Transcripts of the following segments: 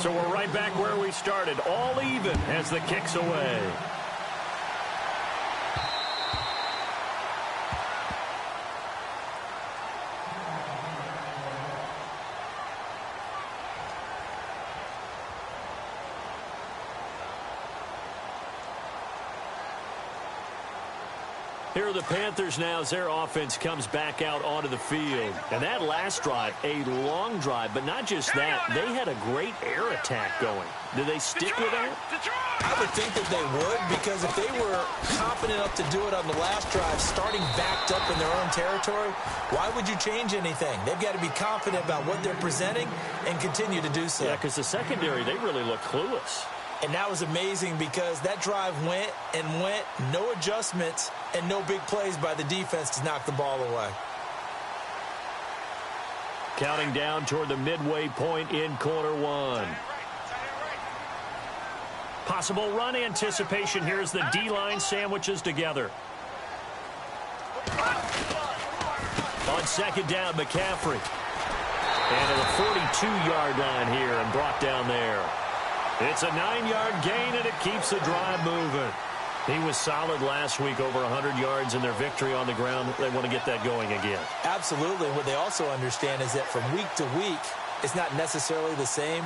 So we're right back where we started, all even as the kick's away. Here are the Panthers now as their offense comes back out onto the field. And that last drive, a long drive, but not just that. They had a great air attack going. Do they stick with that? I would think that they would, because if they were confident enough to do it on the last drive, starting backed up in their own territory, why would you change anything? They've got to be confident about what they're presenting and continue to do so. Yeah, because the secondary, they really look clueless. And that was amazing because that drive went and went, no adjustments, and no big plays by the defense to knock the ball away. Counting down toward the midway point in quarter one. Possible run anticipation here as the D-line sandwiches together. On second down, McCaffrey. And to the 42-yard line here and brought down there. It's a 9-yard gain, and it keeps the drive moving. He was solid last week, over 100 yards in their victory on the ground. They want to get that going again. Absolutely. What they also understand is that from week to week, it's not necessarily the same,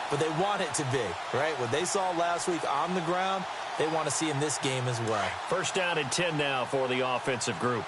but they want it to be, right? What they saw last week on the ground, they want to see in this game as well. First down and 10 now for the offensive group.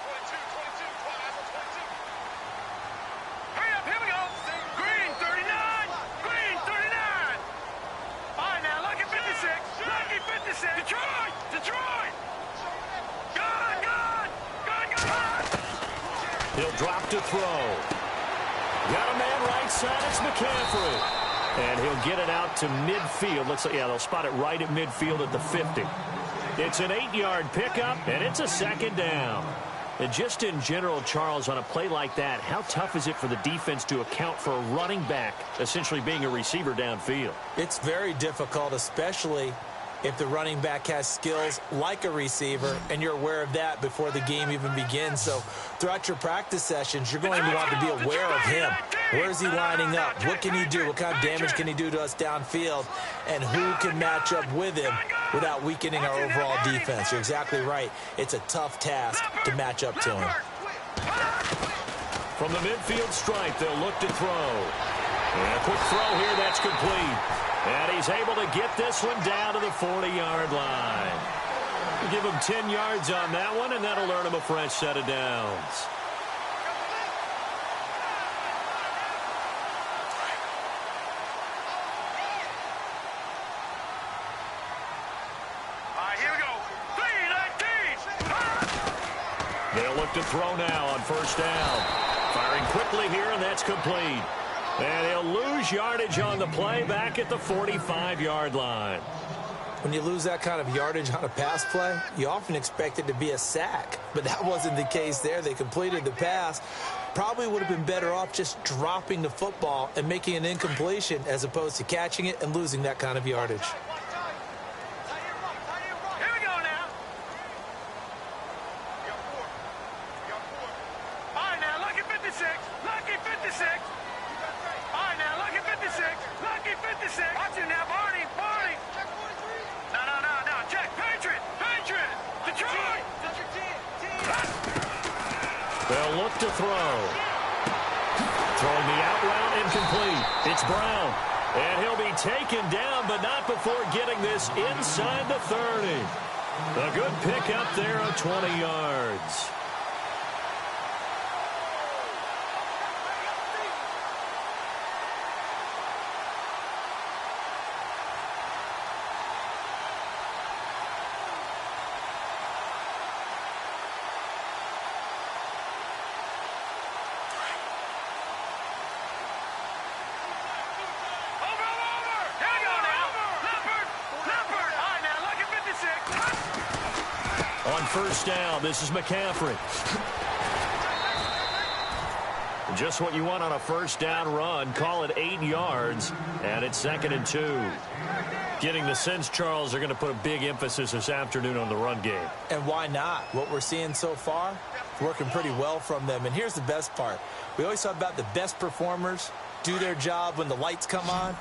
He'll drop to throw. Got a man right side. It's McCaffrey. And he'll get it out to midfield. Looks like, yeah, they'll spot it right at midfield at the 50. It's an 8-yard pickup, and it's a second down. And just in general, Charles, on a play like that, how tough is it for the defense to account for a running back essentially being a receiver downfield? It's very difficult, especially if the running back has skills like a receiver, and you're aware of that before the game even begins. So throughout your practice sessions, you're going to want to be aware of him. Where is he lining up? What can he do? What kind of damage can he do to us downfield? And who can match up with him without weakening our overall defense? You're exactly right. It's a tough task to match up to him. From the midfield stripe, they'll look to throw. And a quick throw here, that's complete. And he's able to get this one down to the 40-yard line. We'll give him 10 yards on that one, and that'll earn him a fresh set of downs. All right, here we go. 3-19. They'll look to throw now on first down. Firing quickly here, and that's complete. And he'll lose yardage on the play back at the 45-yard line. When you lose that kind of yardage on a pass play, you often expect it to be a sack. But that wasn't the case there. They completed the pass. Probably would have been better off just dropping the football and making an incompletion as opposed to catching it and losing that kind of yardage. They'll look to throw. Throwing the out route incomplete. It's Brown. And he'll be taken down, but not before getting this inside the 30. A good pickup there of 20 yards. First down, this is McCaffrey. Just what you want on a first down run. Call it 8 yards, and it's 2nd and 2. Getting the sense, Charles, they're going to put a big emphasis this afternoon on the run game. And why not? What we're seeing so far, working pretty well from them. And here's the best part. We always talk about the best performers do their job when the lights come on.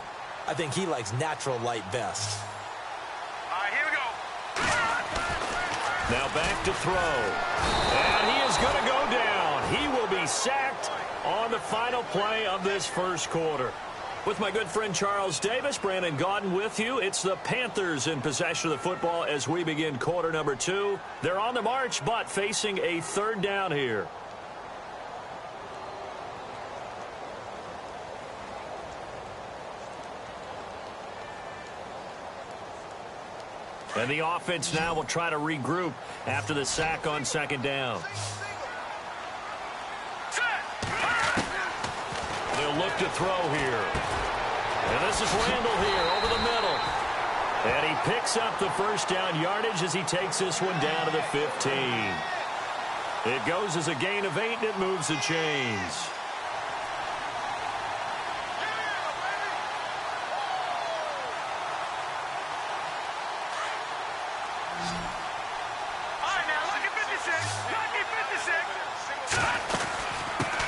I think he likes natural light best. All right, here we go. Now back to throw. And he is going to go down. He will be sacked on the final play of this first quarter. With my good friend Charles Davis, Brandon Gaudin with you. It's the Panthers in possession of the football as we begin quarter number 2. They're on the march, but facing a third down here. And the offense now will try to regroup after the sack on second down. They'll look to throw here. And this is Randall here over the middle. And he picks up the first down yardage as he takes this one down to the 15. It goes as a gain of 8, and it moves the chains.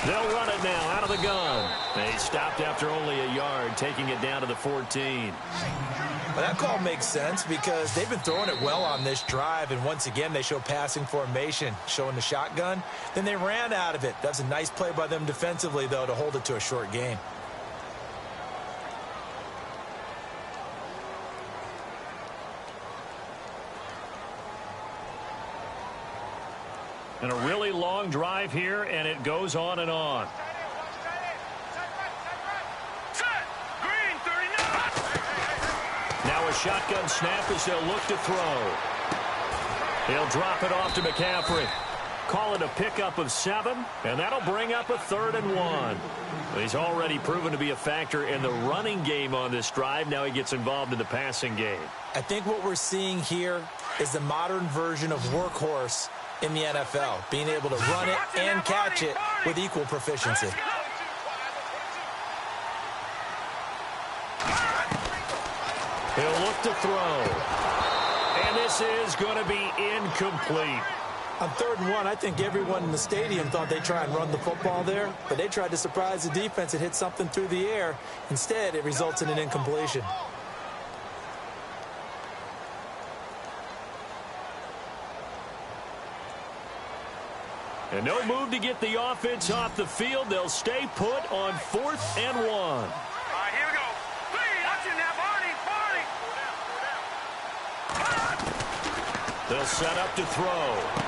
They'll run it now out of the gun. They stopped after only a yard, taking it down to the 14. Well, that call makes sense because they've been throwing it well on this drive, and once again they show passing formation, showing the shotgun. Then they ran out of it. That's a nice play by them defensively, though, to hold it to a short gain. And a really long drive here, and it goes on and on. Now a shotgun snap as they'll look to throw. He'll drop it off to McCaffrey. Call it a pickup of 7, and that'll bring up a 3rd and 1. He's already proven to be a factor in the running game on this drive. Now he gets involved in the passing game. I think what we're seeing here is the modern version of workhorse in the NFL, being able to run it and catch it with equal proficiency. He'll look to throw. And this is going to be incomplete. On 3rd and 1, I think everyone in the stadium thought they'd try and run the football there, but they tried to surprise the defense and hit something through the air. Instead, it results in an incompletion. And no move to get the offense off the field. They'll stay put on 4th and 1. All right, here we go. They'll set up to throw.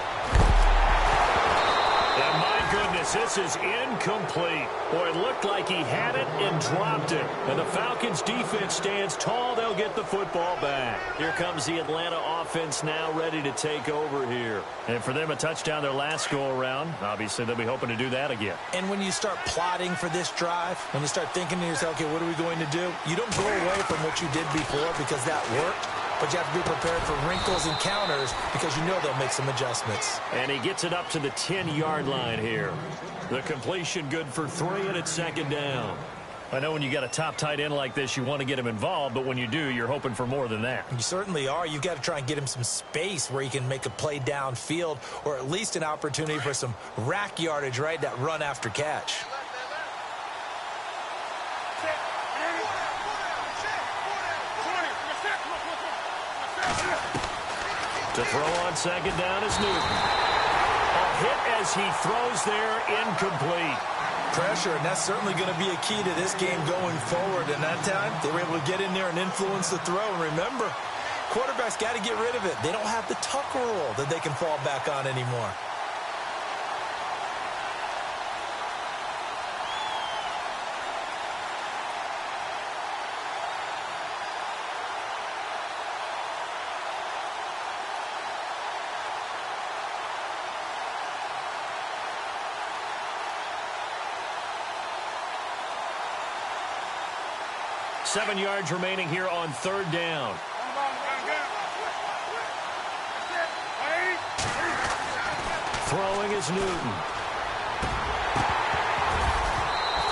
And my goodness, this is incomplete. Boy, it looked like he had it and dropped it. And the Falcons defense stands tall. They'll get the football back. Here comes the Atlanta offense now ready to take over here. And for them, a touchdown their last go-around. Obviously, they'll be hoping to do that again. And when you start plotting for this drive, when you start thinking to yourself, okay, what are we going to do? You don't go away from what you did before because that worked. But you have to be prepared for wrinkles and counters because you know they'll make some adjustments. And he gets it up to the 10-yard line here. The completion good for 3, and it's 2nd down. I know when you got a top tight end like this, you want to get him involved, but when you do, you're hoping for more than that. You certainly are. You've got to try and get him some space where he can make a play downfield or at least an opportunity for some rack yardage, right? That run after catch. To throw on 2nd down is Newton. A hit as he throws there, incomplete. Pressure, and that's certainly going to be a key to this game going forward. And that time, they were able to get in there and influence the throw. And remember, quarterbacks got to get rid of it. They don't have the Tucker rule that they can fall back on anymore. Seven yards remaining here on 3rd down. Throwing is Newton.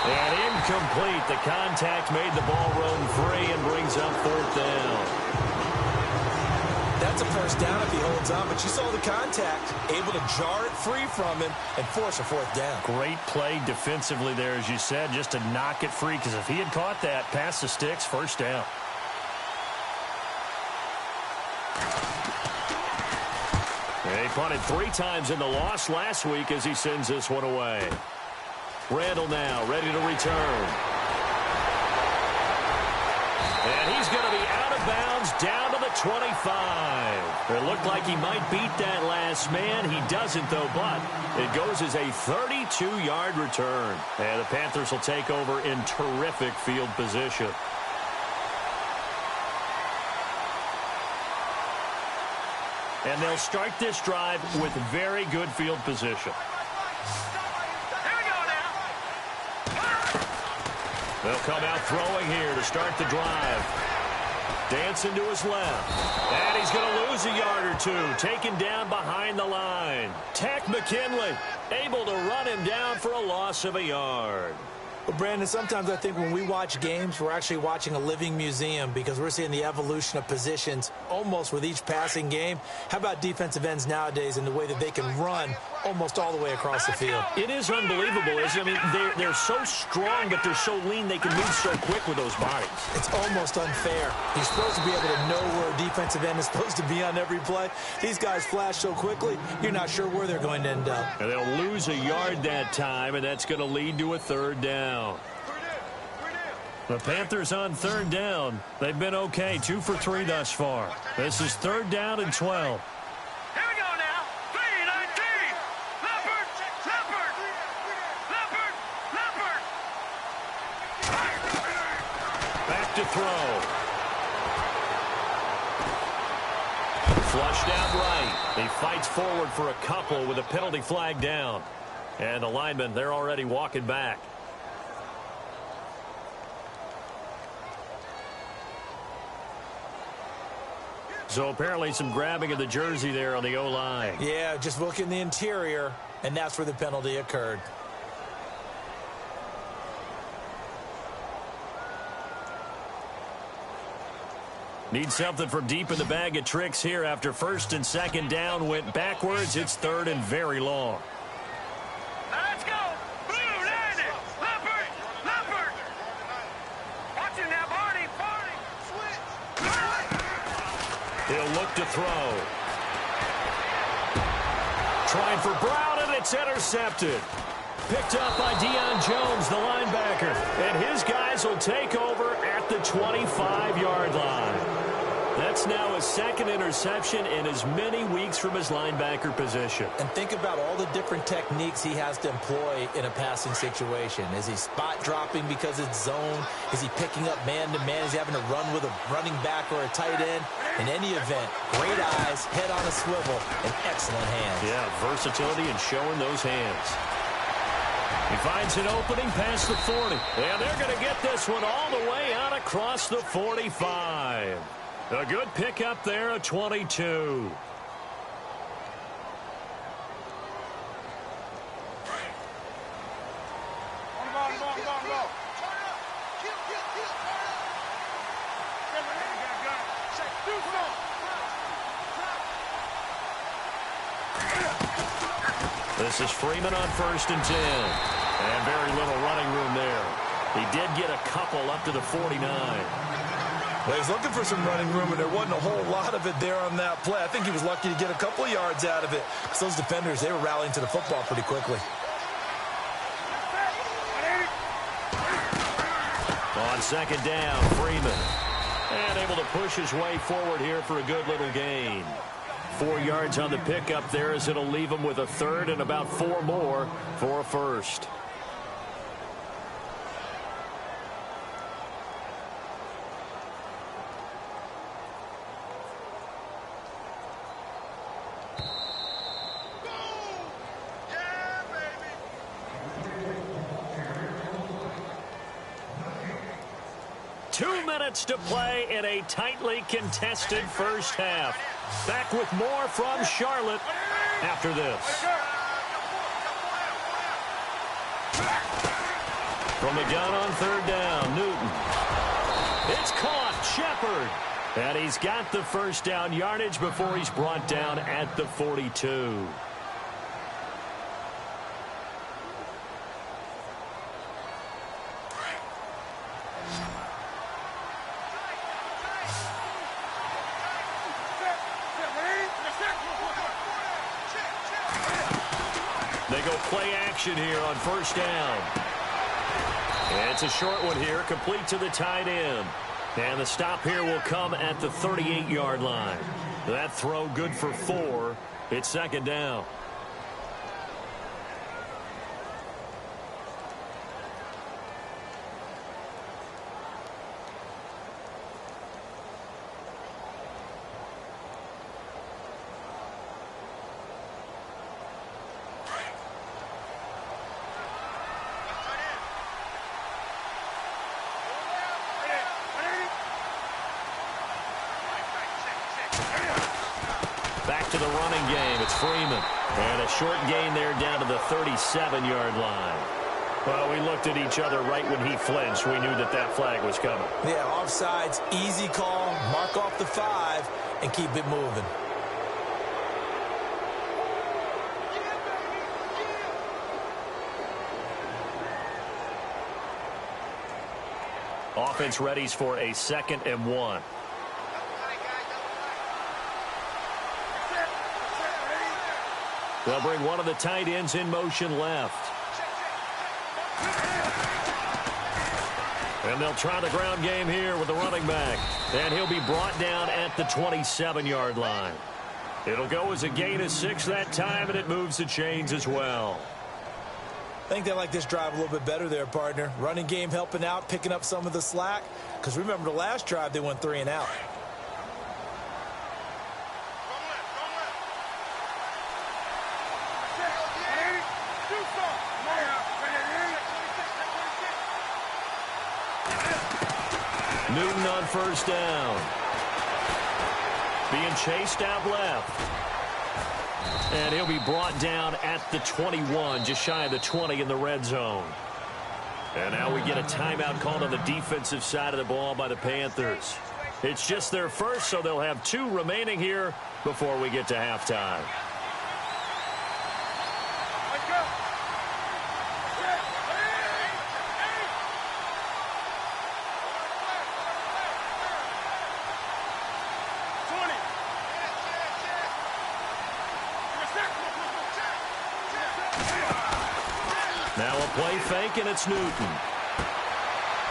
And incomplete. The contact made the ball roam free and brings up 4th down. That's a first down if he holds on, but you saw the contact, able to jar it free from him and force a fourth down. Great play defensively there, as you said, just to knock it free, because if he had caught that, past the sticks, first down. He punted 3 times in the loss last week as he sends this one away. Randall now ready to return. And he's going to be out of bounds down to the 25. It looked like he might beat that last man. He doesn't, though, but it goes as a 32-yard return. And the Panthers will take over in terrific field position. And they'll start this drive with very good field position. They'll come out throwing here to start the drive. Dancing to his left. And he's going to lose a yard or two. Taken down behind the line. Tack McKinley able to run him down for a loss of a yard. Well, Brandon, sometimes I think when we watch games, we're actually watching a living museum because we're seeing the evolution of positions almost with each passing game. How about defensive ends nowadays and the way that they can run almost all the way across the field? It is unbelievable, isn't it? I mean, they're so strong, but they're so lean. They can move so quick with those bodies. It's almost unfair. You're supposed to be able to know where a defensive end is supposed to be on every play. These guys flash so quickly, you're not sure where they're going to end up. And they'll lose a yard that time, and that's going to lead to a third down. The Panthers on third down. They've been okay, 2 for 3 thus far. This is third down and 12. Here we go now. 3-19. Leopard. Back to throw. Flushed out right. He fights forward for a couple with a penalty flag down. And the linemen, they're already walking back. So apparently some grabbing of the jersey there on the O-line. Yeah, just look in the interior, and that's where the penalty occurred. Need something from deep in the bag of tricks here after first and second down went backwards. It's third and very long. Let's go. Blue, land it. Leopard. Watch it now, Barney. He'll look to throw. Trying for Brown, and it's intercepted. Picked up by Deion Jones, the linebacker. And his guys will take over at the 25-yard line. That's now his second interception in as many weeks from his linebacker position. And think about all the different techniques he has to employ in a passing situation. Is he spot dropping because it's zone? Is he picking up man-to-man? Is he having to run with a running back or a tight end? In any event, great eyes, head on a swivel, and excellent hands. Yeah, versatility and showing those hands. He finds an opening past the 40. And they're going to get this one all the way out across the 45. A good pickup there at 22. This is Freeman on first and 10. And very little running room there. He did get a couple up to the 49. Well, he's looking for some running room, and there wasn't a whole lot of it there on that play. I think he was lucky to get a couple of yards out of it. Because those defenders, they were rallying to the football pretty quickly. On second down, Freeman. And able to push his way forward here for a good little gain. 4 yards on the pickup there as it'll leave him with a third and about 4 more for a first. To play in a tightly contested first half. Back with more from Charlotte after this. From the gun on third down, Newton. It's caught. Shepard. And he's got the first down yardage before he's brought down at the 42. They go play action here on first down. And it's a short one here, complete to the tight end. And the stop here will come at the 38-yard line. That throw good for 4. It's second down. Back to the running game. It's Freeman. And a short gain there down to the 37-yard line. Well, we looked at each other right when he flinched. We knew that that flag was coming. Yeah, offsides, easy call. Mark off the 5 and keep it moving. Offense readies for a 2nd and 1. They'll bring one of the tight ends in motion left. And they'll try the ground game here with the running back. And he'll be brought down at the 27-yard line. It'll go as a gain of 6 that time, and it moves the chains as well. I think they like this drive a little bit better there, partner. Running game helping out, picking up some of the slack. Because remember the last drive, they went 3 and out. Newton on first down. Being chased out left. And he'll be brought down at the 21, just shy of the 20 in the red zone. And now we get a timeout called on the defensive side of the ball by the Panthers. It's just their first, so they'll have 2 remaining here before we get to halftime. Now a play fake, and it's Newton.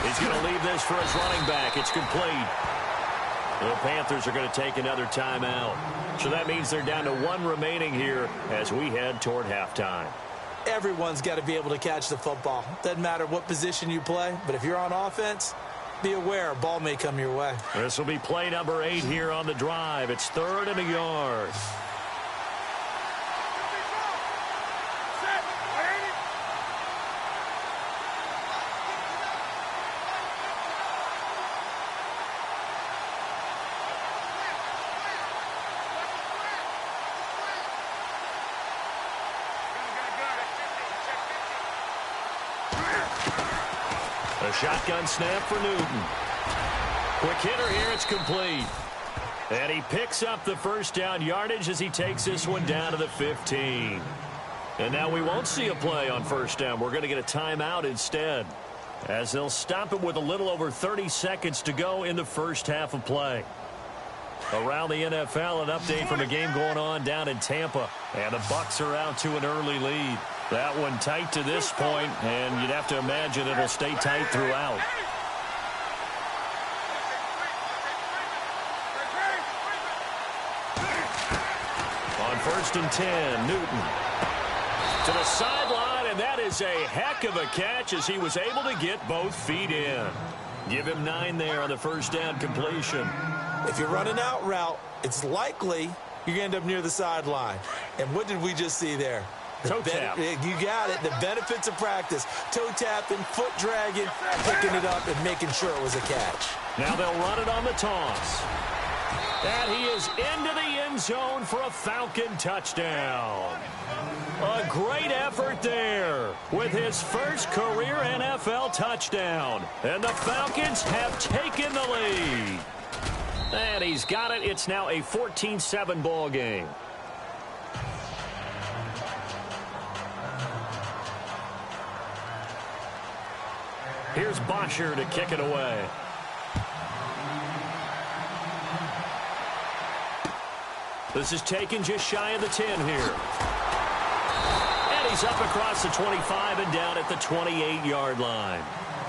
He's going to leave this for his running back. It's complete. The Panthers are going to take another timeout. So that means they're down to 1 remaining here as we head toward halftime. Everyone's got to be able to catch the football. Doesn't matter what position you play, but if you're on offense, be aware a ball may come your way. This will be play number 8 here on the drive. It's 3rd and a yard. A shotgun snap for Newton. Quick hitter here, it's complete. And he picks up the first down yardage as he takes this one down to the 15. And now we won't see a play on first down. We're going to get a timeout instead, as they'll stop it with a little over 30 seconds to go in the first half of play. Around the NFL, an update from a game going on down in Tampa. And the Bucs are out to an early lead. That one tight to this point, and you'd have to imagine it'll stay tight throughout. On 1st and 10, Newton to the sideline, and that is a heck of a catch as he was able to get both feet in. Give him 9 there on the first down completion. If you're running out route, it's likely you're going to end up near the sideline. And what did we just see there? Toe tap. You got it. The benefits of practice. Toe tapping, foot dragging, picking it up, and making sure it was a catch. Now they'll run it on the toss. And he is into the end zone for a Falcon touchdown. A great effort there with his first career NFL touchdown. And the Falcons have taken the lead. And he's got it. It's now a 14-7 ball game. Here's Bosher to kick it away. This is taken just shy of the 10 here. And he's up across the 25 and down at the 28-yard line.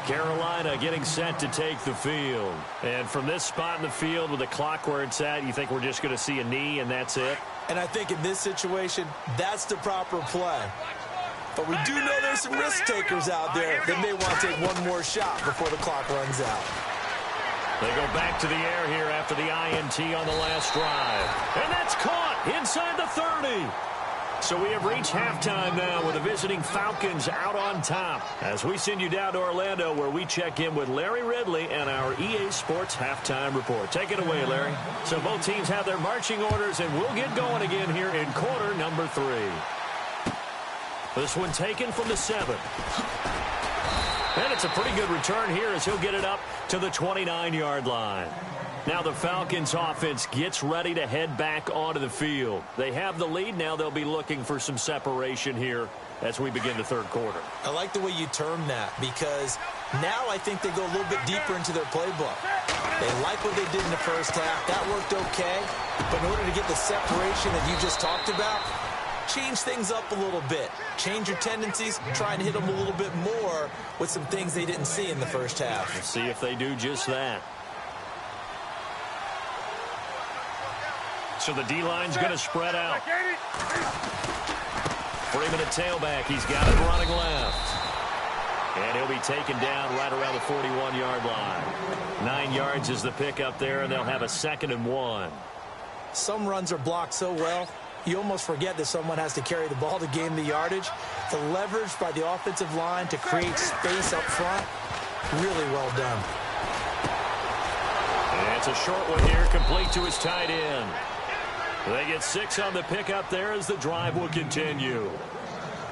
Carolina getting set to take the field. And from this spot in the field with the clock where it's at, you think we're just going to see a knee and that's it? And I think in this situation, that's the proper play. But we do know there's some risk takers out there that may want to take one more shot before the clock runs out. They go back to the air here after the INT on the last drive. And that's caught inside the 30. So we have reached halftime now with the visiting Falcons out on top. As we send you down to Orlando where we check in with Larry Ridley and our EA Sports halftime report. Take it away, Larry. So both teams have their marching orders and we'll get going again here in quarter number 3. This one taken from the 7. And it's a pretty good return here as he'll get it up to the 29-yard line. Now the Falcons offense gets ready to head back onto the field. They have the lead. Now they'll be looking for some separation here as we begin the third quarter. I like the way you term that because now I think they go a little bit deeper into their playbook. They like what they did in the first half. That worked okay. But in order to get the separation that you just talked about, change things up a little bit. Change your tendencies. Try and hit them a little bit more with some things they didn't see in the first half. We'll see if they do just that. So the D-line's going to spread out. Freeman at tailback. He's got it running left. And he'll be taken down right around the 41-yard line. 9 yards is the pickup there, and they'll have a 2nd and 1. Some runs are blocked so well, you almost forget that someone has to carry the ball to gain the yardage. The leverage by the offensive line to create space up front, really well done. And it's a short one here, complete to his tight end. They get 6 on the pickup there as the drive will continue.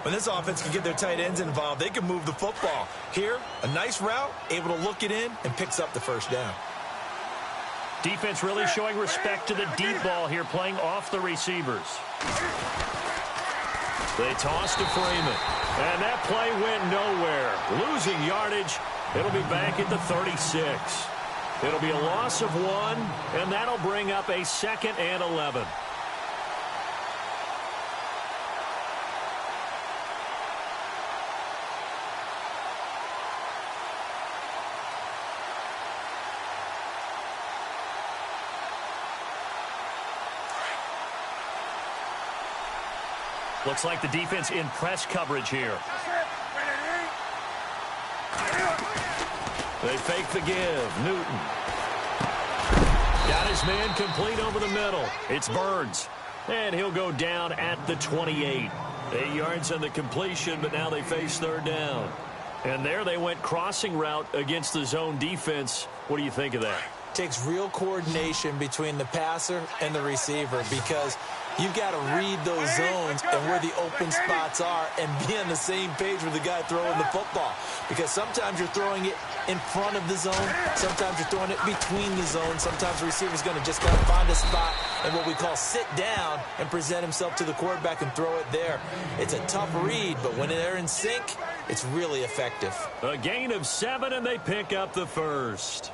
When this offense can get their tight ends involved, they can move the football. Here, a nice route, able to look it in, and picks up the first down. Defense really showing respect to the deep ball here, playing off the receivers. They toss to Freeman. And that play went nowhere. Losing yardage. It'll be back at the 36. It'll be a loss of 1, and that'll bring up a 2nd and 11. Looks like the defense in press coverage here. They fake the give. Newton. Got his man complete over the middle. It's Burns. And he'll go down at the 28. 8 yards on the completion, but now they face 3rd down. And there they went crossing route against the zone defense. What do you think of that? Takes real coordination between the passer and the receiver because you've got to read those zones and where the open spots are and be on the same page with the guy throwing the football. Because sometimes you're throwing it in front of the zone. Sometimes you're throwing it between the zones. Sometimes the receiver's going to just got to find a spot and what we call sit down and present himself to the quarterback and throw it there. It's a tough read, but when they're in sync, it's really effective. A gain of 7, and they pick up the first.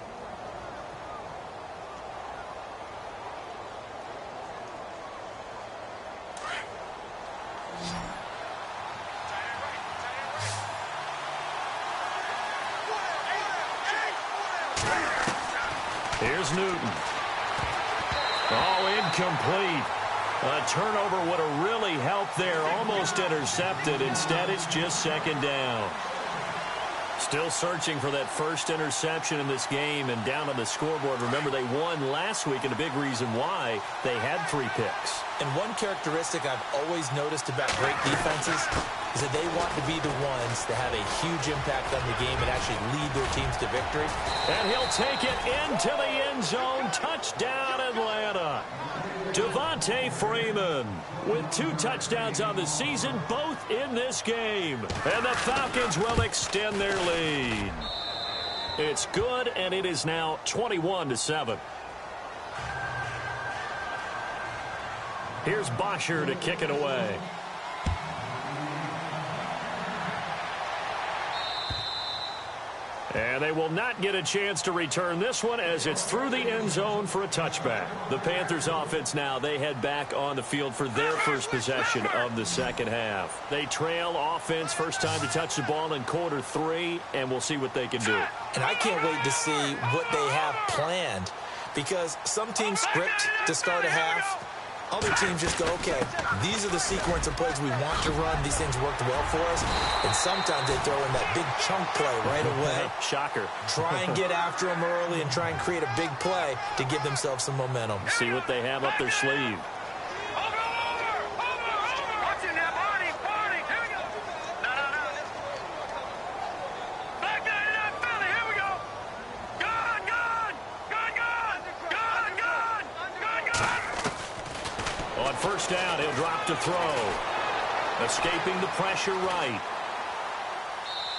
Here's Newton. Oh, incomplete. A turnover would have really helped there. Almost intercepted. Instead, it's just 2nd down. Still searching for that first interception in this game and down on the scoreboard. Remember, they won last week, and a big reason why they had 3 picks. And one characteristic I've always noticed about great defenses is that they want to be the ones that have a huge impact on the game and actually lead their teams to victory. And he'll take it into the end zone. Touchdown, Atlanta. Devontae Freeman with 2 touchdowns on the season, both in this game. And the Falcons will extend their lead. It's good, and it is now 21-7. Here's Bosher to kick it away. And they will not get a chance to return this one as it's through the end zone for a touchback. The Panthers offense now, they head back on the field for their first possession of the second half. They trail offense, first time to touch the ball in quarter 3, and we'll see what they can do. And I can't wait to see what they have planned, because some teams script to start a half. Other teams just go, okay, these are the sequence of plays we want to run. These things worked well for us. And sometimes they throw in that big chunk play right away. Shocker. Try and get after them early and try and create a big play to give themselves some momentum. See what they have up their sleeve. First down, he'll drop to throw. Escaping the pressure right.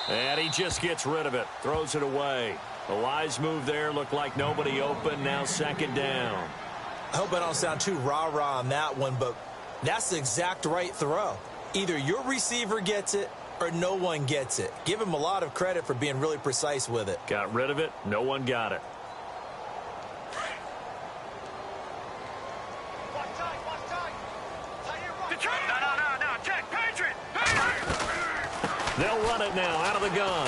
And he just gets rid of it. Throws it away. A wise move there. Looked like nobody open. Now second down. I hope I don't sound too rah-rah on that one, but that's the exact right throw. Either your receiver gets it or no one gets it. Give him a lot of credit for being really precise with it. Got rid of it. No one got it. They'll run it now out of the gun.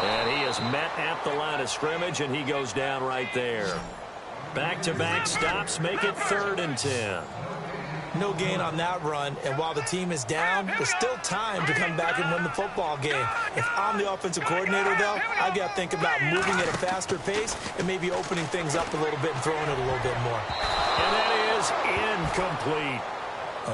And he is met at the line of scrimmage, and he goes down right there. Back-to-back stops make it 3rd and 10. No gain on that run, and while the team is down, there's still time to come back and win the football game. If I'm the offensive coordinator, though, I've got to think about moving at a faster pace and maybe opening things up a little bit and throwing it a little bit more. And that is incomplete.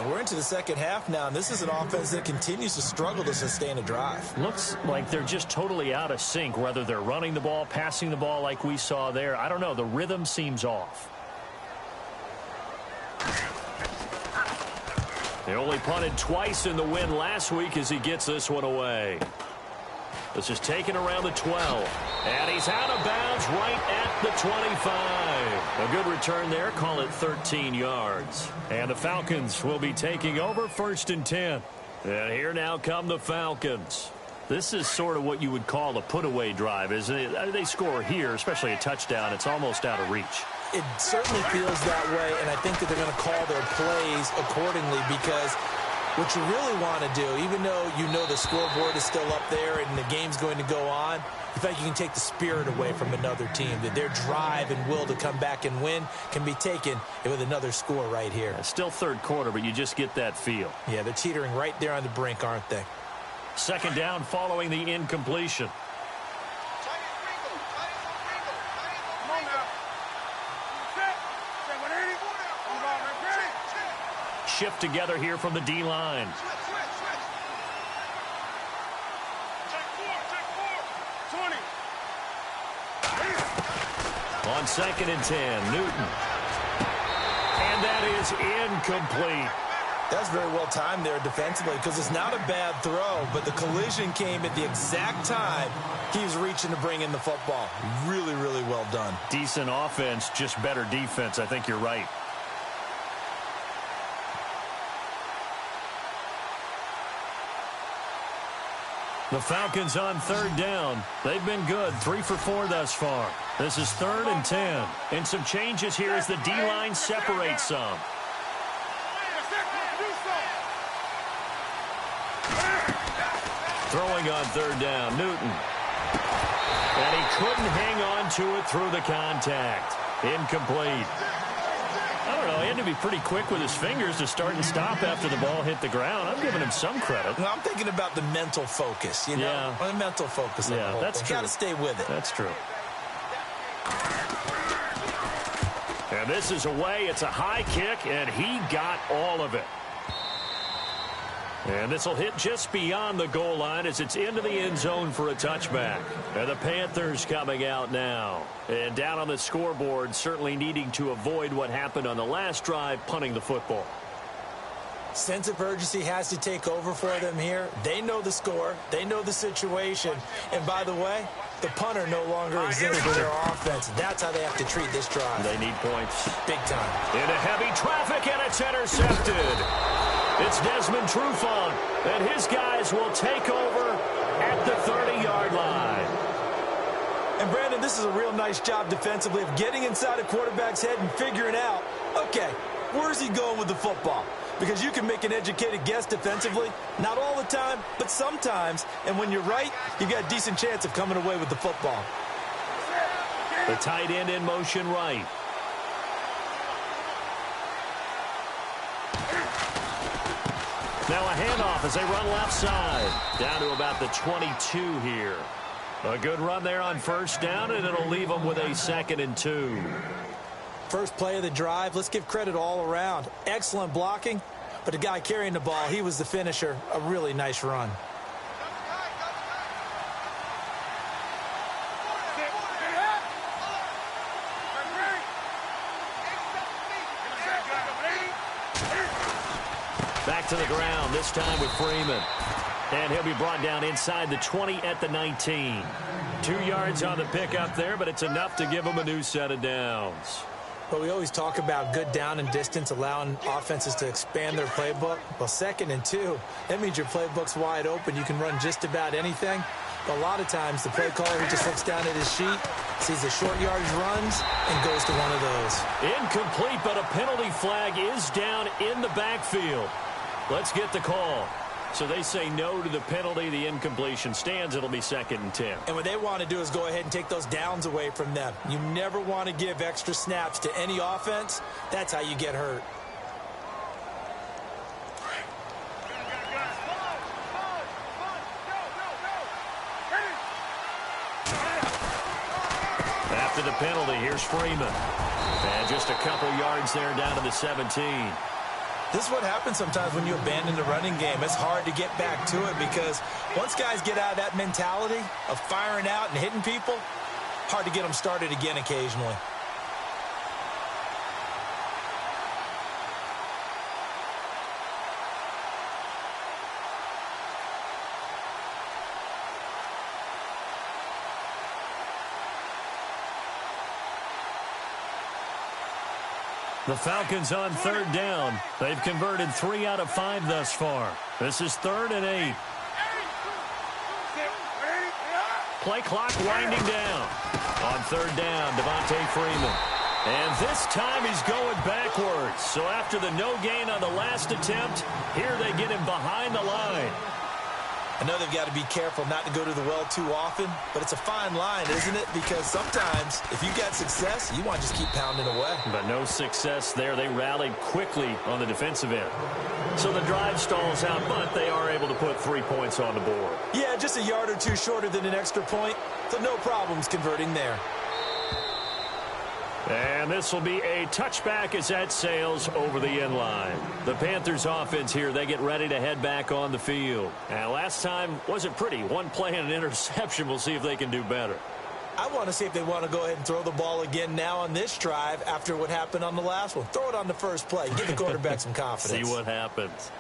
We're into the second half now, and this is an offense that continues to struggle to sustain a drive. Looks like they're just totally out of sync, whether they're running the ball, passing the ball like we saw there. I don't know. The rhythm seems off. They only punted twice in the win last week as he gets this one away. This is taken around the 12. And he's out of bounds right at the 25. A good return there. Call it 13 yards. And the Falcons will be taking over 1st and 10. And here now come the Falcons. This is sort of what you would call a put-away drive, isn't it? They score here, especially a touchdown. It's almost out of reach. It certainly feels that way, and I think that they're going to call their plays accordingly, because what you really want to do, even though you know the scoreboard is still up there and the game's going to go on, you feel like you can take the spirit away from another team, that their drive and will to come back and win can be taken with another score right here. Still 3rd quarter, but you just get that feel. Yeah, they're teetering right there on the brink, aren't they? Second down following the incompletion. Shift together here from the D-line. On 2nd and 10, Newton. And that is incomplete. That's very well timed there defensively, because it's not a bad throw, but the collision came at the exact time he was reaching to bring in the football. Really, really well done. Decent offense, just better defense. I think you're right. The Falcons on 3rd down. They've been good, 3 for 4 thus far. This is 3rd and 10. And some changes here as the D-line separates some. Throwing on 3rd down, Newton. And he couldn't hang on to it through the contact. Incomplete. I don't know, he had to be pretty quick with his fingers to start and stop after the ball hit the ground. I'm giving him some credit. Well, I'm thinking about the mental focus, you know? Yeah. The mental focus. Yeah, that's true. Got to stay with it. That's true. And this is away. It's a high kick, and he got all of it. And this will hit just beyond the goal line as it's into the end zone for a touchback. And the Panthers coming out now. And down on the scoreboard, certainly needing to avoid what happened on the last drive, punting the football. Sense of urgency has to take over for them here. They know the score. They know the situation. And by the way, the punter no longer exists for their offense. That's how they have to treat this drive. They need points. Big time. Into heavy traffic, and it's intercepted. It's Desmond Trufant, and his guys will take over at the 30-yard line. And, Brandon, this is a real nice job defensively of getting inside a quarterback's head and figuring out, okay, where's he going with the football? Because you can make an educated guess defensively, not all the time, but sometimes. And when you're right, you've got a decent chance of coming away with the football. The tight end in motion right. Now a handoff as they run left side. Down to about the 22 here. A good run there on first down, and it'll leave them with a 2nd and 2. First play of the drive, let's give credit all around. Excellent blocking, but the guy carrying the ball, he was the finisher. A really nice run. Back to the ground, this time with Freeman. And he'll be brought down inside the 20 at the 19. 2 yards on the pickup there, but it's enough to give them a new set of downs. But we always talk about good down and distance, allowing offenses to expand their playbook. Well, 2nd and 2, that means your playbook's wide open. You can run just about anything. But a lot of times, the play caller, he just looks down at his sheet, sees the short yardage runs, and goes to one of those. Incomplete, but a penalty flag is down in the backfield. Let's get the call. So they say no to the penalty. The incompletion stands. It'll be 2nd and 10. And what they want to do is go ahead and take those downs away from them. You never want to give extra snaps to any offense. That's how you get hurt. After the penalty, here's Freeman. And just a couple yards there down to the 17. This is what happens sometimes when you abandon the running game. It's hard to get back to it because once guys get out of that mentality of firing out and hitting people, hard to get them started again occasionally. The Falcons on 3rd down. They've converted 3 out of 5 thus far. This is 3rd and 8. Play clock winding down. On 3rd down, Devontae Freeman. And this time he's going backwards. So after the no gain on the last attempt, here they get him behind the line. I know they've got to be careful not to go to the well too often, but it's a fine line, isn't it? Because sometimes, if you got success, you want to just keep pounding away. But no success there. They rallied quickly on the defensive end. So the drive stalls out, but they are able to put 3 points on the board. Yeah, just a yard or two shorter than an extra point, so no problems converting there. And this will be a touchback as that sails over the end line. The Panthers offense here, they get ready to head back on the field. And last time wasn't pretty. One play and an interception. We'll see if they can do better. I want to see if they want to go ahead and throw the ball again now on this drive after what happened on the last one. Throw it on the first play. Give the quarterback some confidence. See what happens.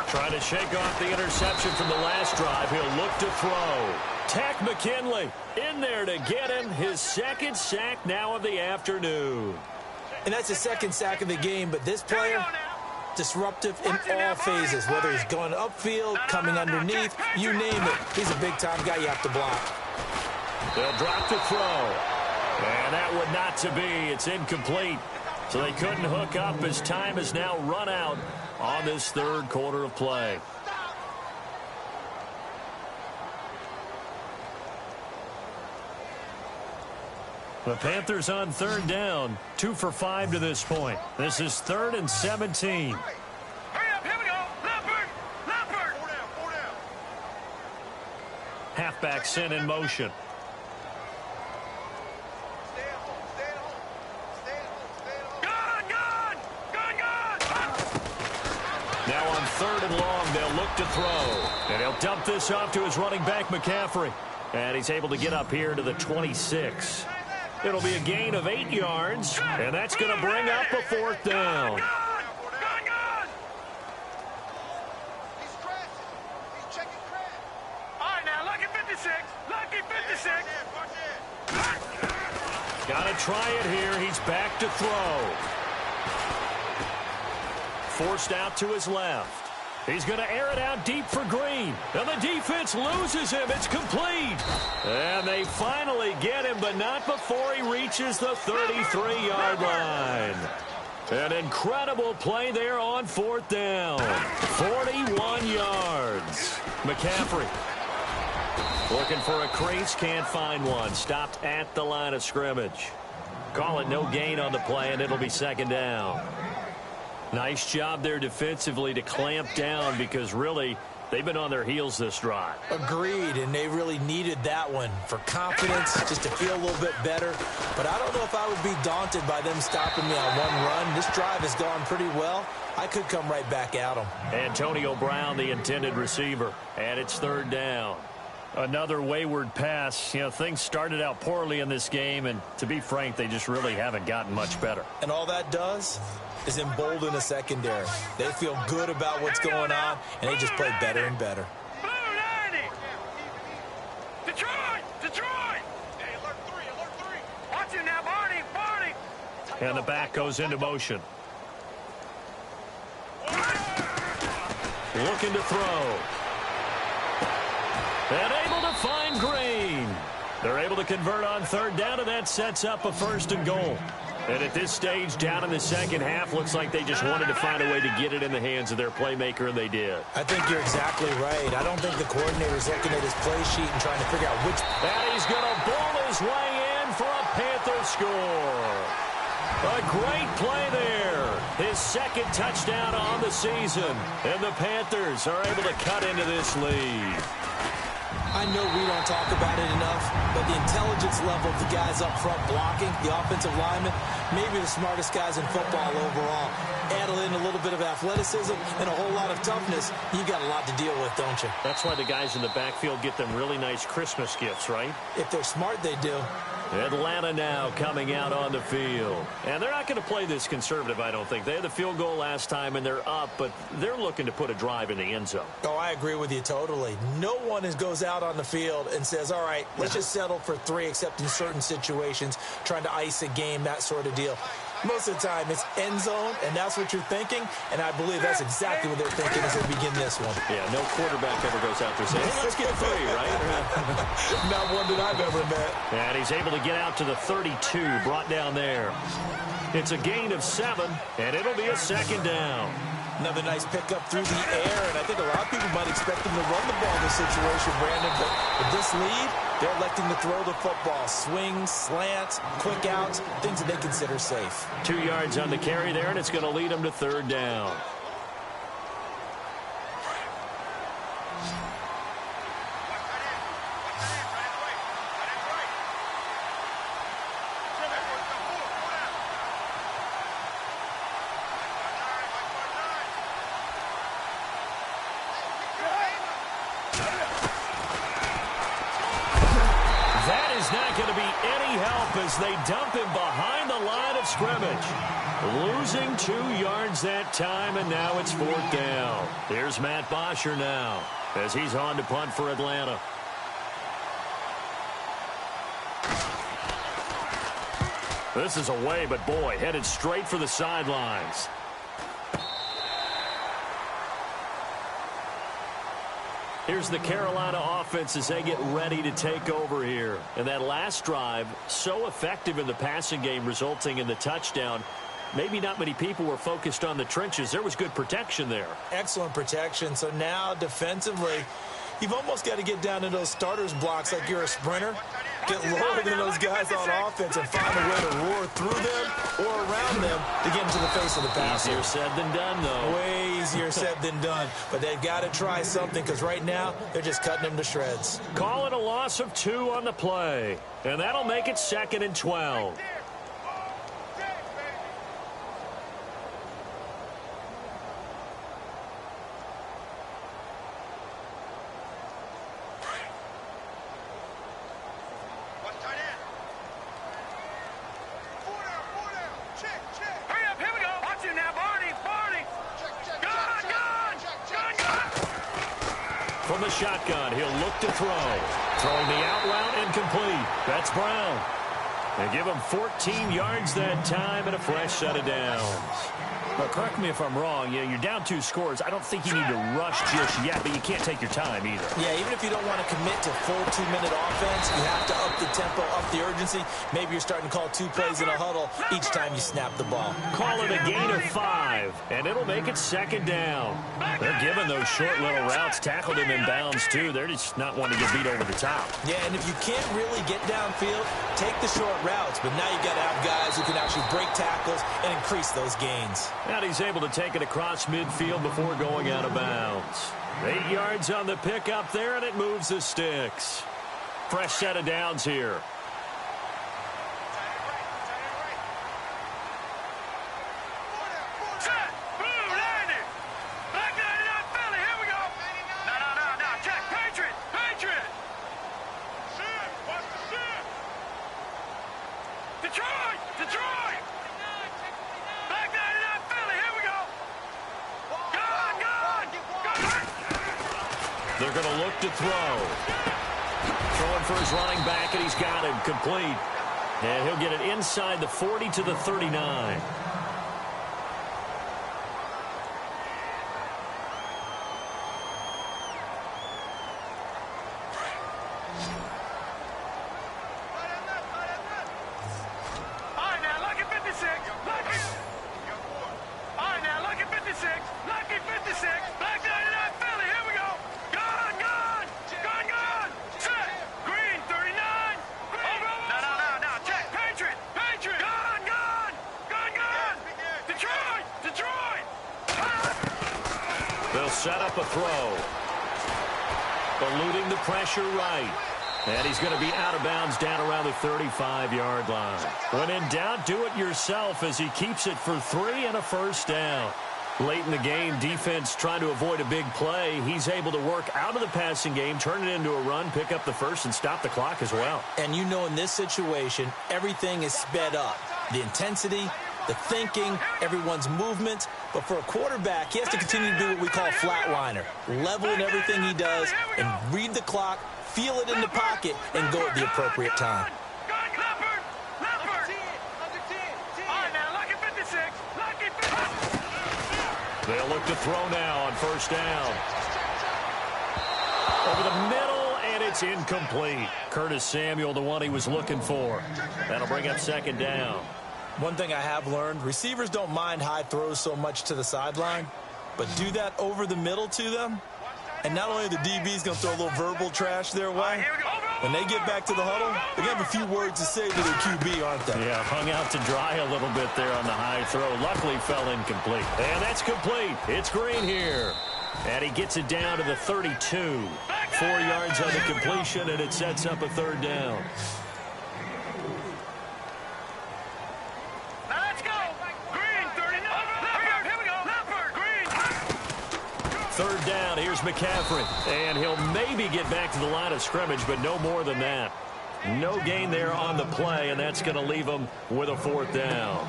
Trying to shake off the interception from the last drive. He'll look to throw. Tack McKinley in there to get him his 2nd sack now of the afternoon. And that's his 2nd sack of the game, but this player, disruptive in all phases, whether he's going upfield, coming underneath, you name it. He's a big-time guy you have to block. They'll drop to throw. And that would not to be. It's incomplete. So they couldn't hook up as time has now run out on this 3rd quarter of play. The Panthers on 3rd down, 2 for 5 to this point. This is 3rd and 17. Hurry up, here we go. Leopard! Leopard! Halfback sent in motion. Gun! Gun! Gun! 3rd and long. They'll look to throw. And he'll dump this off to his running back, McCaffrey. And he's able to get up here to the 26. It'll be a gain of 8 yards, and that's going to bring up a 4th down. Got to try it here. He's back to throw. Forced out to his left. He's going to air it out deep for Green. And the defense loses him. It's complete. And they finally get him, but not before he reaches the 33-yard line. An incredible play there on 4th down. 41 yards. McCaffrey looking for a crease, can't find one. Stopped at the line of scrimmage. Call it no gain on the play, and it'll be 2nd down. Nice job there defensively to clamp down because really they've been on their heels this drive. Agreed, and they really needed that one for confidence, just to feel a little bit better. But I don't know if I would be daunted by them stopping me on one run. This drive has gone pretty well. I could come right back at them. Antonio Brown, the intended receiver, and it's 3rd down. Another wayward pass. You know, things started out poorly in this game, and to be frank, they just really haven't gotten much better. And all that does is embolden the secondary. They feel good about what's going on, and they just play better and better. Blue 90. Detroit! Detroit! Hey, alert 3. Watch him now, Barney. And the back goes into motion. Looking to throw. And able to find Green. They're able to convert on 3rd down, and that sets up a 1st and goal. And at this stage, down in the second half, looks like they just wanted to find a way to get it in the hands of their playmaker, and they did. I think you're exactly right. I don't think the coordinator's looking at his play sheet and trying to figure out which. And he's going to bowl his way in for a Panther score. A great play there. His 2nd touchdown on the season. And the Panthers are able to cut into this lead. I know we don't talk about it enough, but the intelligence level of the guys up front blocking, the offensive linemen, maybe the smartest guys in football overall. Add in a little bit of athleticism and a whole lot of toughness. You got a lot to deal with, don't you? That's why the guys in the backfield get them really nice Christmas gifts, right? If they're smart, they do. Atlanta now coming out on the field. And they're not going to play this conservative, I don't think. They had the field goal last time, and they're up, but they're looking to put a drive in the end zone. Oh, I agree with you totally. No one goes out on the field and says, all right, let's just settle for 3, except in certain situations, trying to ice a game, that sort of deal. Most of the time, it's end zone, and that's what you're thinking, and I believe that's exactly what they're thinking as they begin this one. Yeah, no quarterback ever goes out there saying, hey, let's get 3, right? Not one that I've ever met. And he's able to get out to the 32, brought down there. It's a gain of 7, and it'll be a 2nd down. Another nice pickup through the air, and I think a lot of people might expect him to run the ball in this situation, Brandon, but with this lead, they're electing to throw the football. Swings, slants, quick outs, things that they consider safe. 2 yards on the carry there, and it's going to lead them to 3rd down. As they dump him behind the line of scrimmage. Losing 2 yards that time, and now it's 4th down. Here's Matt Bosher now as he's on to punt for Atlanta. This is away, but boy, headed straight for the sidelines. Here's the Carolina offense as they get ready to take over here. And that last drive, so effective in the passing game, resulting in the touchdown. Maybe not many people were focused on the trenches. There was good protection there. Excellent protection. So now defensively, you've almost got to get down to those starters blocks like you're a sprinter. Get lower than those guys on offense and find a way to roar through them or around them to get into the face of the passer. Easier said than done, though. Way easier said than done. But they've got to try something because right now they're just cutting them to shreds. Call it a loss of 2 on the play. And that'll make it 2nd and 12. from the shotgun. He'll look to throw. Throwing the out route and complete. That's Brown. They give him 14 yards that time and a fresh set of downs. Well, correct me if I'm wrong. Yeah, you're down 2 scores. I don't think you need to rush just yet, but you can't take your time either. Yeah, even if you don't want to commit to full 2-minute offense, you have to up the tempo, up the urgency. Maybe you're starting to call 2 plays in a huddle each time you snap the ball. Call it a gain of 5, and it'll make it second down. They're giving those short little routes. Tackled him in bounds, too. They're just not wanting to get beat over the top. Yeah, and if you can't really get downfield, take the short routes. But now you've got to have guys who can actually break tackles and increase those gains. And he's able to take it across midfield before going out of bounds. 8 yards on the pickup there, and it moves the sticks. Fresh set of downs here. They're going to look to throw. Throwing for his running back, and he's got him complete. And he'll get it inside the 40 to the 39. They'll set up a throw. Eluding the pressure right. And he's going to be out of bounds down around the 35-yard line. When in doubt, do it yourself as he keeps it for 3 and a first down. Late in the game, defense trying to avoid a big play. He's able to work out of the passing game, turn it into a run, pick up the first, and stop the clock as well. And you know in this situation, everything is sped up. The intensity, the thinking, everyone's movement. But for a quarterback, he has to continue to do what we call a flatliner. Level in everything he does and read the clock, feel it in the pocket, and go at the appropriate time. They'll look to throw now on first down. Over the middle, and it's incomplete. Curtis Samuel, the one he was looking for. That'll bring up second down. One thing I have learned, receivers don't mind high throws so much to the sideline, but do that over the middle to them, and not only the DB's going to throw a little verbal trash their way, when they get back to the huddle, they're going to have a few words to say to their QB, aren't they? Yeah, hung out to dry a little bit there on the high throw. Luckily fell incomplete. And that's complete. It's Green here. And he gets it down to the 32. 4 yards on the completion, and it sets up a third down. Third down, here's McCaffrey. And he'll maybe get back to the line of scrimmage, but no more than that. No gain there on the play, and that's going to leave him with a fourth down.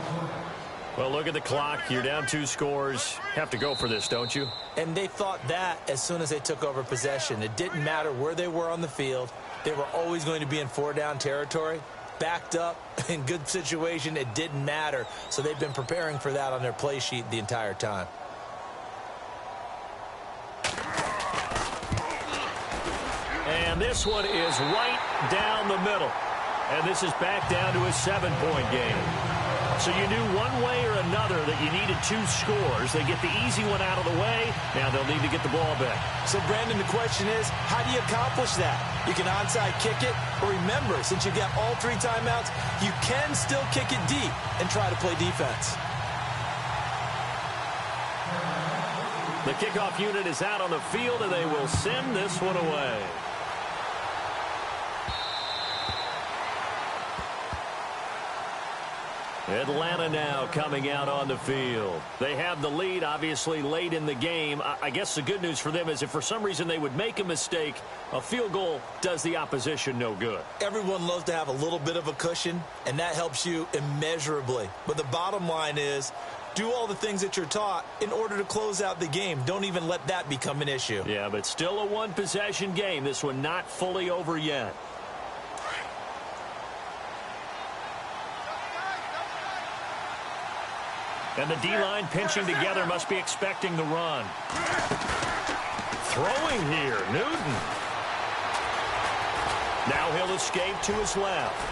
Well, look at the clock. You're down 2 scores. Have to go for this, don't you? And they thought that as soon as they took over possession. It didn't matter where they were on the field. They were always going to be in 4-down territory. Backed up, in good situation, it didn't matter. So they've been preparing for that on their play sheet the entire time. And this one is right down the middle. And this is back down to a 7-point game. So you knew one way or another that you needed 2 scores. They get the easy one out of the way. Now they'll need to get the ball back. So, Brandon, the question is, how do you accomplish that? You can onside kick it, or remember, since you've got all 3 timeouts, you can still kick it deep and try to play defense. The kickoff unit is out on the field, and they will send this one away. Atlanta now coming out on the field. They have the lead, obviously, late in the game. I guess the good news for them is if for some reason they would make a mistake, a field goal does the opposition no good. Everyone loves to have a little bit of a cushion, and that helps you immeasurably. But the bottom line is Do all the things that you're taught in order to close out the game. Don't even let that become an issue. Yeah, but still a one-possession game. This one not fully over yet. And the D-line pinching together must be expecting the run. Throwing here, Newton. Now he'll escape to his left.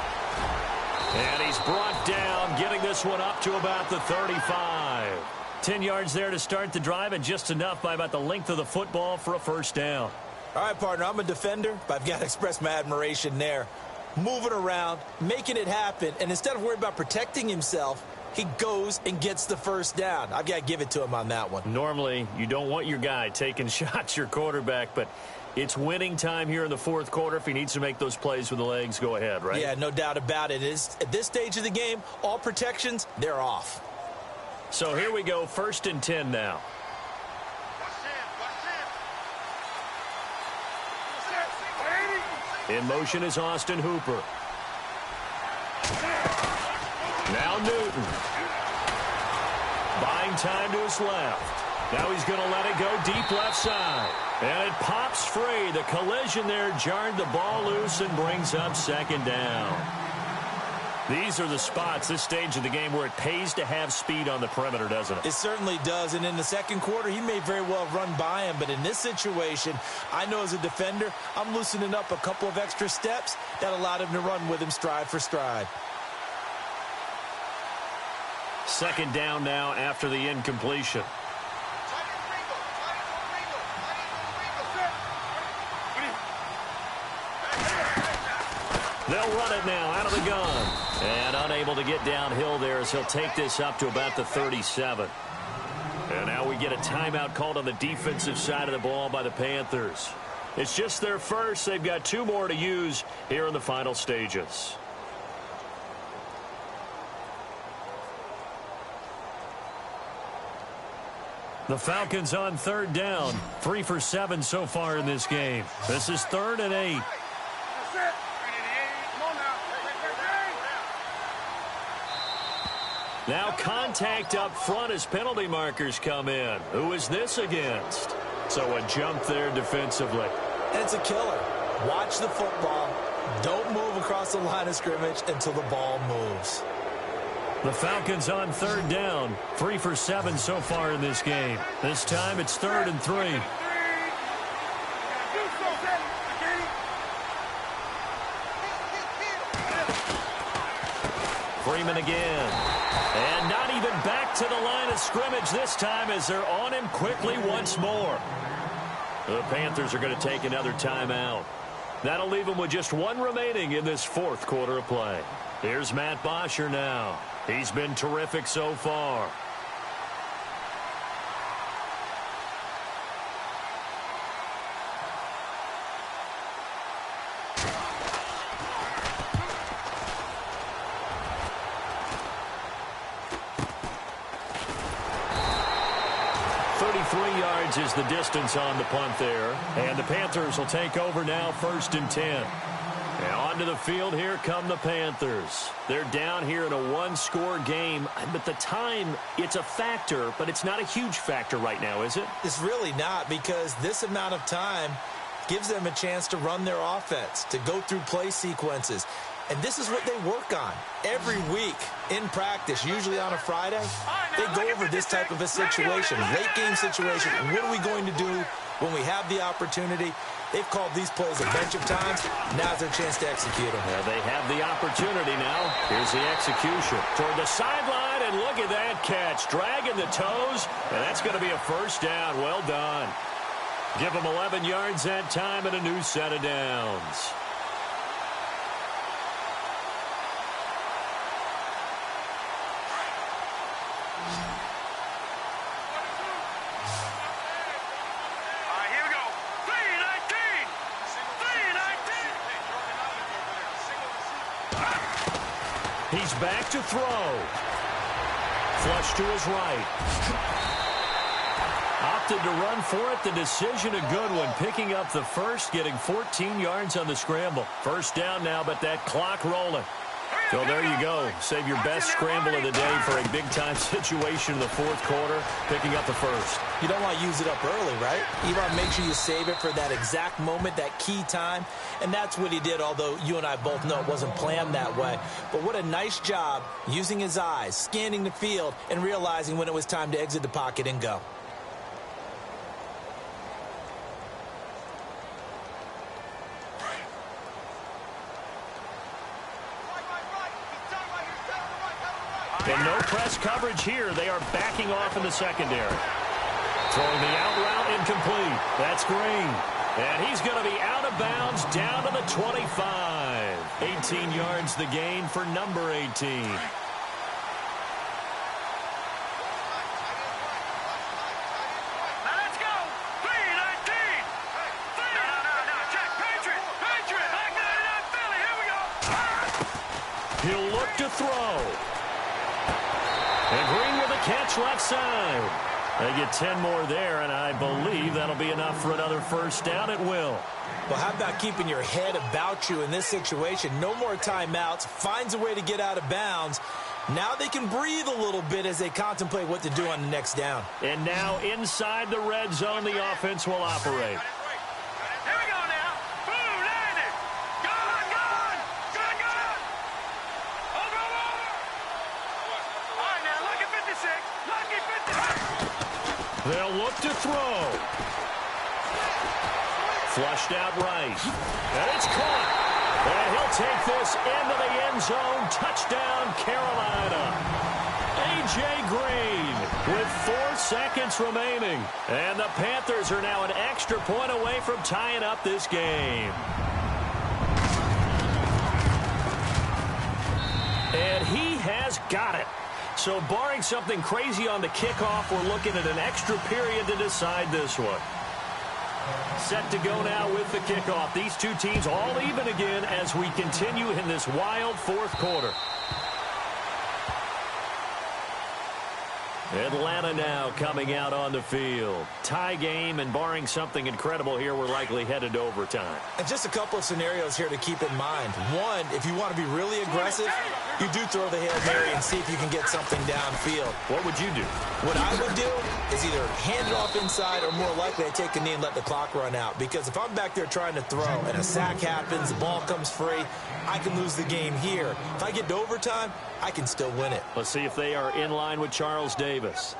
And he's brought down, getting this one up to about the 35. 10 yards there to start the drive, and just enough by about the length of the football for a first down. All right, partner, I'm a defender, but I've got to express my admiration there. Moving around, making it happen, and instead of worrying about protecting himself, he goes and gets the first down. I've got to give it to him on that one. Normally, you don't want your guy taking shots, your quarterback, but it's winning time here in the fourth quarter. If he needs to make those plays with the legs, go ahead, right? Yeah, no doubt about it. At this stage of the game, all protections, they're off. So here we go, 1st and 10 now. In motion is Austin Hooper. Now Newton. Buying time to his left. Now he's going to let it go deep left side. And it pops free. The collision there jarred the ball loose and brings up 2nd down. These are the spots, this stage of the game, where it pays to have speed on the perimeter, doesn't it? It certainly does. And in the second quarter, he may very well run by him. But in this situation, I know as a defender, I'm loosening up a couple of extra steps that allowed him to run with him stride for stride. 2nd down now after the incompletion. They'll run it now out of the gun. And unable to get downhill there as he'll take this up to about the 37. And now we get a timeout called on the defensive side of the ball by the Panthers. It's just their first. They've got 2 more to use here in the final stages. The Falcons on 3rd down. 3 for 7 so far in this game. This is 3rd and 8. Now contact up front as penalty markers come in. Who is this against? So a jump there defensively. And it's a killer. Watch the football. Don't move across the line of scrimmage until the ball moves. The Falcons on 3rd down. 3 for 7 so far in this game. This time it's 3rd and 3. Freeman again. And not even back to the line of scrimmage this time as they're on him quickly once more. The Panthers are going to take another timeout. That'll leave them with just 1 remaining in this 4th quarter of play. Here's Matt Bosher now. He's been terrific so far. Is the distance on the punt there. And the Panthers will take over now, 1st and 10. And onto the field, here come the Panthers. They're down here in a 1-score game. But the time, it's a factor, but it's not a huge factor right now, is it? It's really not, because this amount of time gives them a chance to run their offense, to go through play sequences. And this is what they work on every week in practice, usually on a Friday. They go over this type of a situation, late game situation. What are we going to do when we have the opportunity? They've called these plays a bunch of times. Now's their chance to execute them. Yeah, they have the opportunity now. Here's the execution. Toward the sideline, and look at that catch. Dragging the toes, and that's going to be a first down. Well done. Give them 11 yards that time and a new set of downs. He's back to throw. Flush to his right. Opted to run for it. The decision a good one. Picking up the first, getting 14 yards on the scramble. First down now, but that clock rolling. So there you go. Save your best scramble of the day for a big-time situation in the fourth quarter, picking up the first. You don't want to use it up early, right? You want to make sure you save it for that exact moment, that key time. And that's what he did, although you and I both know it wasn't planned that way. But what a nice job using his eyes, scanning the field, and realizing when it was time to exit the pocket and go. And no press coverage here. They are backing off in the secondary. Throwing the out route incomplete. That's Green. And he's going to be out of bounds down to the 25. 18 yards the gain for number 18. Now let's go. 3-19. No. Check. Patriot. Back that Philly. Here we go. He'll look to throw. And Green with a catch left side. They get 10 more there, and I believe that'll be enough for another first down at will. Well, how about keeping your head about you in this situation? No more timeouts. Finds a way to get out of bounds. Now they can breathe a little bit as they contemplate what to do on the next down. And now inside the red zone, the offense will operate. Here we go now. Boom, landed. Gone. Good. Over. All right, now, lucky 56. Lucky 56. They'll look to throw. Flushed out right. And it's caught. And he'll take this into the end zone. Touchdown, Carolina. A.J. Green with 4 seconds remaining. And the Panthers are now an extra point away from tying up this game. And he has got it. So barring something crazy on the kickoff, we're looking at an extra period to decide this one. Set to go now with the kickoff. These two teams all even again as we continue in this wild fourth quarter. Atlanta now coming out on the field. Tie game, and barring something incredible here, we're likely headed to overtime. And just a couple of scenarios here to keep in mind. One, if you want to be really aggressive, you do throw the Hail Mary and see if you can get something downfield. What would you do? What I would do is either hand it off inside or more likely I take a knee and let the clock run out. Because if I'm back there trying to throw and a sack happens, the ball comes free, I can lose the game here. If I get to overtime, I can still win it. Let's see if they are in line with Charles Davis.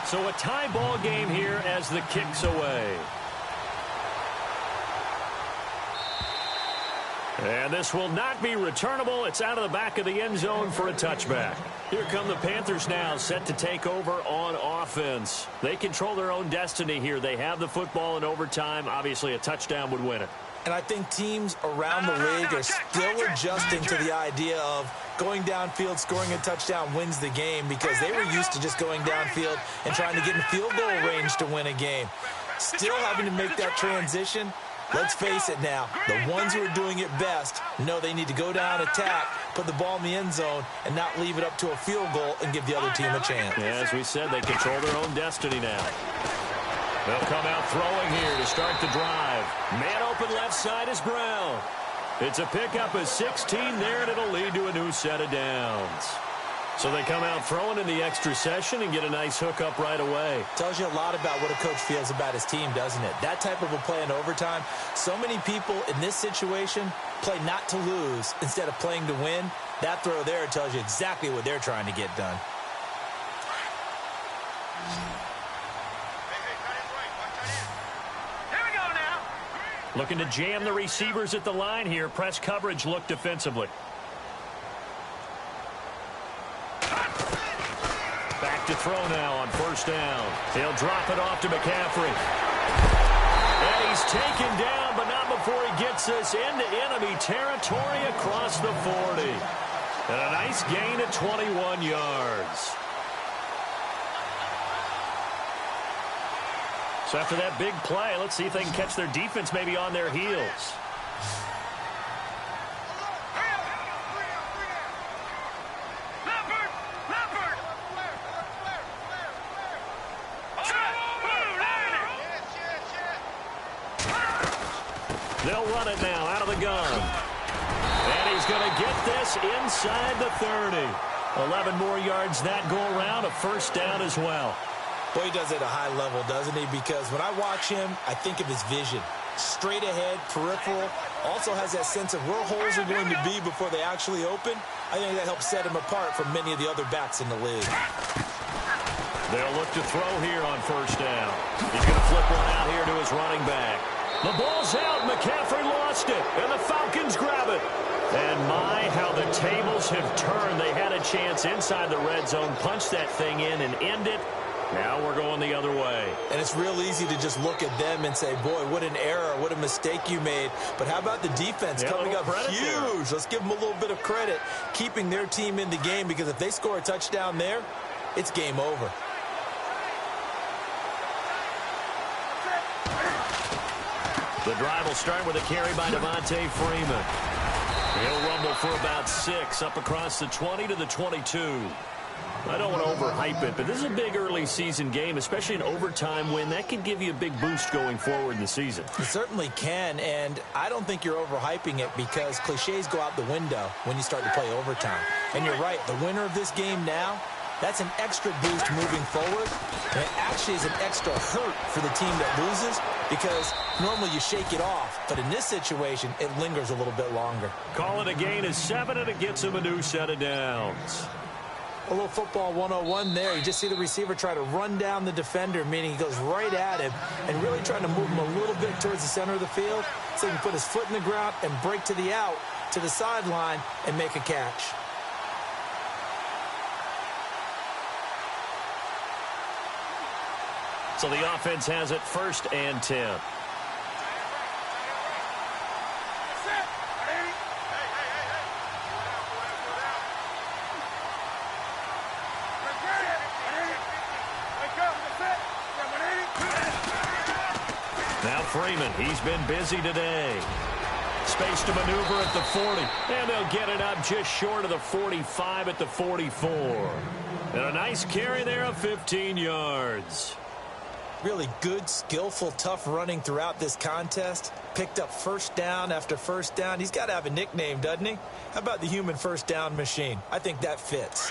So a tie ball game here as the kick's away. And this will not be returnable. It's out of the back of the end zone for a touchback. Here come the Panthers now, set to take over on offense. They control their own destiny here. They have the football in overtime. Obviously, a touchdown would win it. And I think teams around the league are still adjusting to the idea of going downfield, scoring a touchdown wins the game, because they were used to just going downfield and trying to get in field goal range to win a game. Still having to make that transition. Let's face it now, the ones who are doing it best know they need to go down, attack, put the ball in the end zone, and not leave it up to a field goal and give the other team a chance. Yeah, as we said, they control their own destiny now. They'll come out throwing here to start the drive. Man open left side is Brown. It's a pickup of 16 there, and it'll lead to a new set of downs. So they come out throwing in the extra session and get a nice hookup right away. Tells you a lot about what a coach feels about his team, doesn't it? That type of a play in overtime, so many people in this situation play not to lose instead of playing to win. That throw there tells you exactly what they're trying to get done. Here we go now. Looking to jam the receivers at the line here. Press coverage look defensively. Back to throw now on first down. He'll drop it off to McCaffrey. And he's taken down, but not before he gets us into enemy territory across the 40. And a nice gain at 21 yards. So after that big play, let's see if they can catch their defense maybe on their heels. run it now out of the gun. And he's going to get this inside the 30. 11 more yards that go around, a first down as well. Boy, he does it at a high level, doesn't he? Because when I watch him, I think of his vision. Straight ahead, peripheral, also has that sense of where holes are going to be before they actually open. I think that helps set him apart from many of the other backs in the league. They'll look to throw here on first down. He's going to flip one out here to his running back. The ball's out. McCaffrey lost it, and the Falcons grab it. And my, how the tables have turned. They had a chance inside the red zone, punch that thing in and end it. Now we're going the other way. And it's real easy to just look at them and say, boy, what an error, what a mistake you made. But how about the defense coming up huge? Let's give them a little bit of credit, keeping their team in the game, because if they score a touchdown there, it's game over. The drive will start with a carry by Devontae Freeman. He'll rumble for about 6 up across the 20 to the 22. I don't want to overhype it, but this is a big early season game, especially an overtime win. That can give you a big boost going forward in the season. It certainly can, and I don't think you're overhyping it because cliches go out the window when you start to play overtime. And you're right, the winner of this game now, that's an extra boost moving forward. And it actually is an extra hurt for the team that loses because normally you shake it off. But in this situation, it lingers a little bit longer. Call it a gain of 7, and it gets him a new set of downs. A little football 101 there. You just see the receiver try to run down the defender, meaning he goes right at him and really trying to move him a little bit towards the center of the field so he can put his foot in the ground and break to the out, to the sideline, and make a catch. So the offense has it 1st and 10. Now Freeman, he's been busy today. Space to maneuver at the 40, and they'll get it up just short of the 45 at the 44. And a nice carry there of 15 yards. Really good, skillful, tough running throughout this contest. Picked up first down after first down. He's got to have a nickname, doesn't he? How about the human first down machine? I think that fits.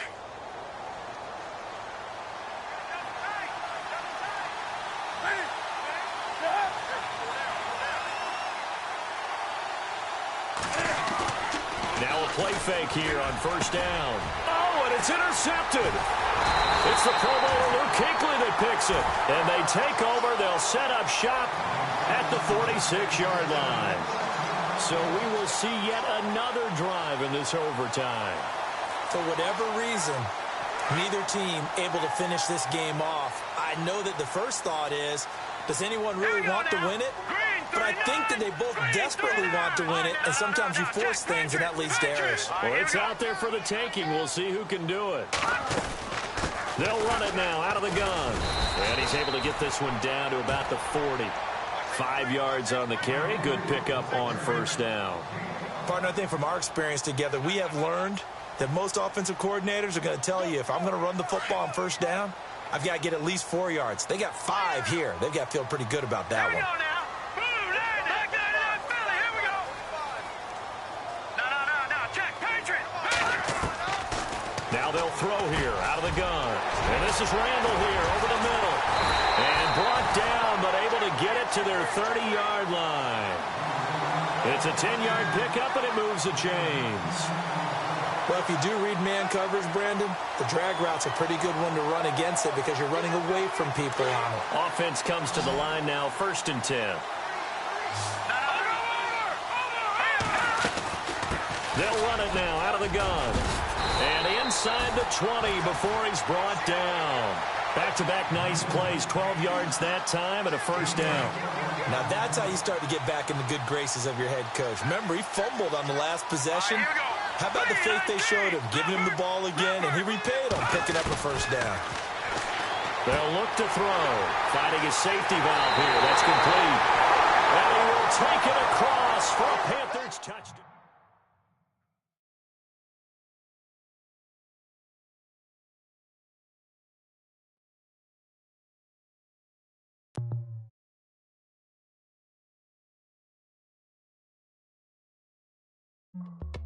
Now a play fake here on first down. Oh, and it's intercepted. It's the Pro Bowler Luke Kuechly that picks it. And they take over. They'll set up shop at the 46-yard line. So we will see yet another drive in this overtime. For whatever reason, neither team able to finish this game off. I know that the first thought is, does anyone really want to win it? But I think that they both desperately want to win it, and sometimes you force things, and that leads to errors. Well, it's out there for the taking. We'll see who can do it. They'll run it now out of the gun. And he's able to get this one down to about the 40. 5 yards on the carry. Good pickup on first down. Partner, I think from our experience together, we have learned that most offensive coordinators are going to tell you, if I'm going to run the football on first down, I've got to get at least 4 yards. They got 5 here. They've got to feel pretty good about that one. Now they'll throw here out of the gun. And this is Randall here over the middle. And brought down, but able to get it to their 30-yard line. It's a 10-yard pickup, and it moves the chains. Well, if you do read man coverage, Brandon, the drag route's a pretty good one to run against it because you're running away from people on it. Offense comes to the line now, 1st and 10. They'll run it now out of the gun. And inside the 20 before he's brought down. Back-to-back nice plays, 12 yards that time and a first down. Now that's how you start to get back in the good graces of your head coach. Remember, he fumbled on the last possession. How about the faith they showed him, giving him the ball again, and he repaid him, picking up a first down. They'll look to throw. Finding a safety valve here. That's complete. And he will take it across for a Panthers touchdown. you.